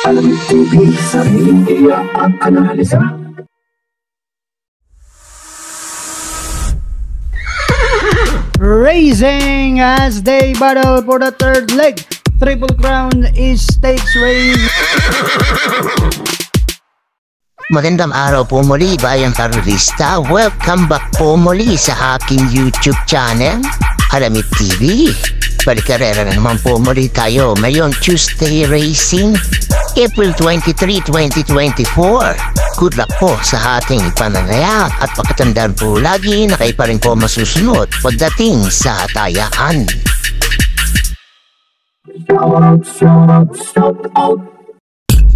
Alamin TV, sariling iyak at analisa. Racing as they battle for the third leg. Triple Crown is stakes race. Magandang araw po muli, bayang karurista. Welcome back po muli sa aking YouTube channel, Alamit TV. Balikarera na naman po muli tayo ngayong Tuesday Racing, April 23, 2024. Good luck po sa ating pananayak at pakatandaan po lagi na kayo pa rin po masusunod pagdating sa tayaan.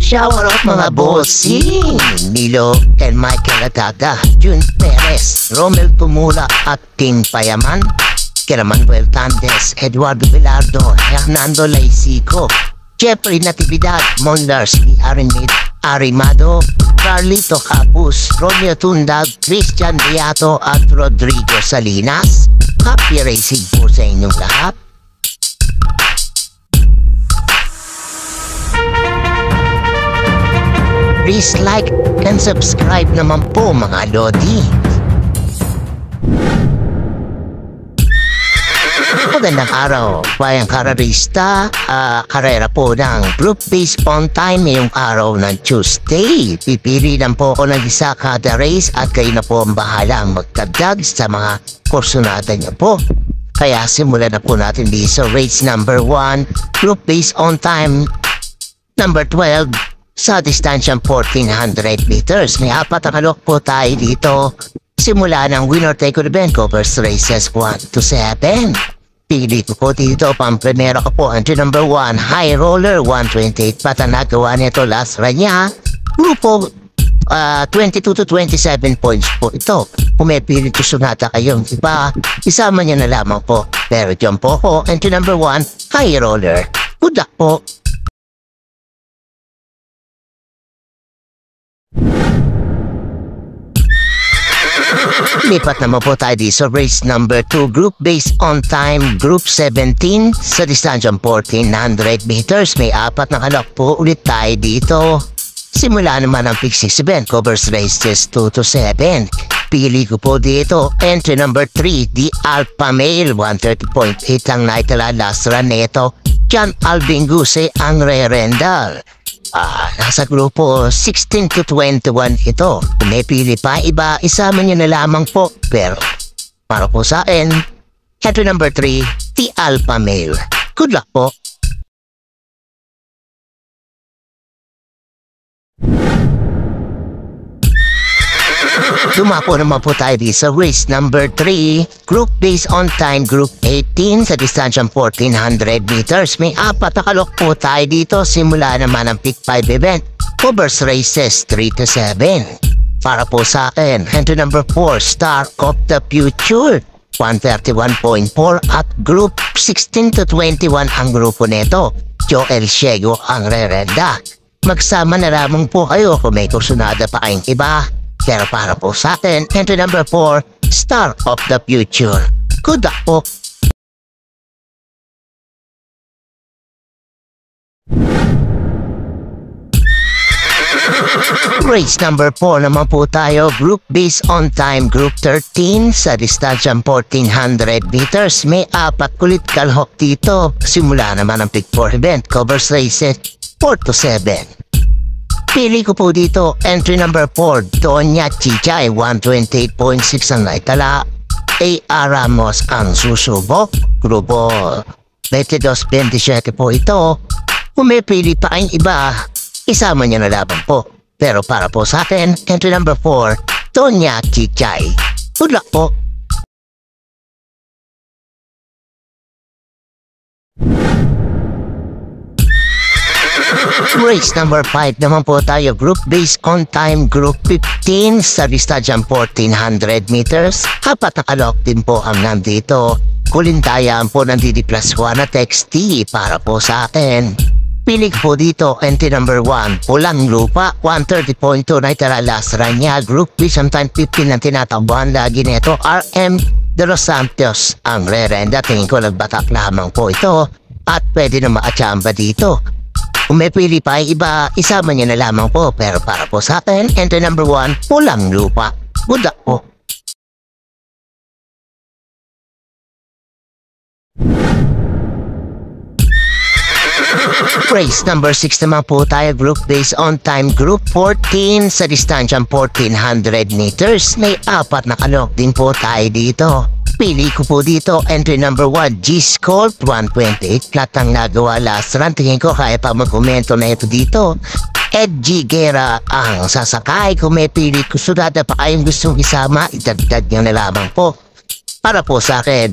Shower out mga bossing! Milo and Michael Agaga, Jun Perez, Romel Tumula at King Payaman, Manuel Tandes, Eduardo Velardo, Hernando Laisico, Jeffrey Natividad, Mon Larsky, Arimado, Carlito Capus, Romeo Tundag, Christian Beato at Rodrigo Salinas. Happy racing po sa inyong lahat. Please like and subscribe naman po mga lodi. Magandang araw, bayang kararista. Karera po ng group based on time ngayong araw ng Tuesday. Pipili lang po ako ng isa kada race at kayo na po ang bahala magdagdag sa mga kursunada niyo po. Kaya simulan na po natin dito sa race number 1, group based on time number 12. Sa distansyang 1400 meters, may apat na kalok po tayo dito. Simula ng winner take all event covers races 1 to 7. Pili ko po dito, pang-primero ko po, entry number 1, High Roller, 128 patanagawa nito last run niya. Grupo 22 to 27 points po ito. Kung may pili ko sunata kayong iba, isama niya na lamang po. Pero dyan po ko, entry number 1, High Roller. Good luck po. Lipat naman po tayo dito sa race number 2, group based on time, group 17. Sa distansyang 1400 meters, may apat na kalok po ulit tayo dito. Simula naman ang fixing event, covers races 2 to 7. Pili ko po dito, entry number 3, the Alpha Male, 130.8 ang naitala last run nito. John Alvin Guse ang re-rendal. Nasa grupo 16 to 21 ito. Kung may pili pa iba, isama nyo na lamang po. Pero para po sa akin, entry number 3, the Alpha Male. Good luck po. Dumapo naman po tayo sa race number 3, group based on time, group 18. Sa distansyang 1400 meters, may apat na kalok po tayo dito. Simula naman ang pick 5 event, covers races 3 to 7. Para po sa akin, entry number 4, Star of the Future, 131.4 at group 16 to 21 ang grupo nito. Joel Ciego ang re-renda. Magsama na lamang po kayo kung may kursunada pa kayong iba. Pero para po sa atin, entry number 4, Star of the Future. Good luck po. Race number 4 naman po tayo, group based on time, group 13. Sa distansyang 1400 meters, may apat kulit kalhok dito. Simula naman ang pick 4 event, covers races 4 to 7. Pili ko po dito, entry number 4, Doña Chichay, 128.6 ang naitala. A.R. Ramos ang susubok. Grupo 22-27 po ito. Kung may pili pa kayong iba, isama niyo na lamang po. Pero para po sa akin, entry number 4, Doña Chichay. Good luck po. Race number 5 naman po tayo, group based on time, group 15. Sa distansyang 1400 meters, apat na kalok din po ang nandito. Kulintayan po ng DD+1 at XT para po sa atin. Pili po dito, entry number 1, Pulang Lupa, 130.2 na itala last run niya. Group B, sometime 15 ang tinatambuhan lagi nito. RM De Los Santos ang re-renda. Tingin ko nagbatak lamang po ito at pwede na maachamba dito. Kung may pili pa ay iba, isama niyo na lamang po. Pero para po sa akin, entry number 1, Pulang Lupa. Good luck po. Race number 6 naman po tayo, group based on time, group 14 sa distansyang 1400 meters. May 4 na kalok din po tayo dito. Pili ko po dito, entry number 1, G-Scope 128. Lahat ang nagawa last run. Tingin ko kaya pa magkomento na ito dito. Ed G. Guerra ang sasakay. Kung may pili ko sudada pa kayong gustong isama, idagdag nyo na lamang po. Para po sa akin,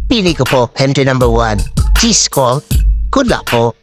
pili ko po, entry number 1, G-Scope. Good luck po.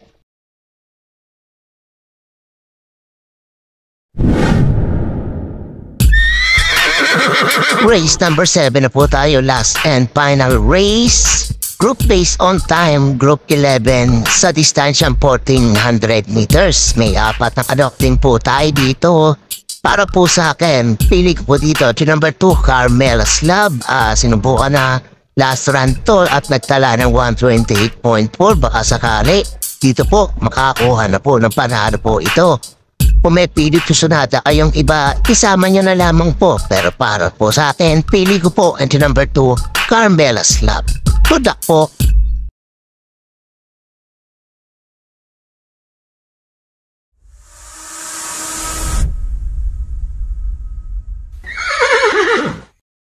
Race number 7 na po tayo, last and final race. Group based on time, group 11 sa distansyang 1400 meters. May 4 na kadok din po tayo dito. Para po sa akin, pili ko po dito to number 2, Carmela's Love. Sinubukan na last run to at nagtala ng 128.4. Baka sakali dito po makakuha na po ng panalo po ito. Kung may pili ko sunada kayong iba, isama nyo na lamang po. Pero para po sa akin, pili ko po entry number 2, Carmela's Love. Good luck po.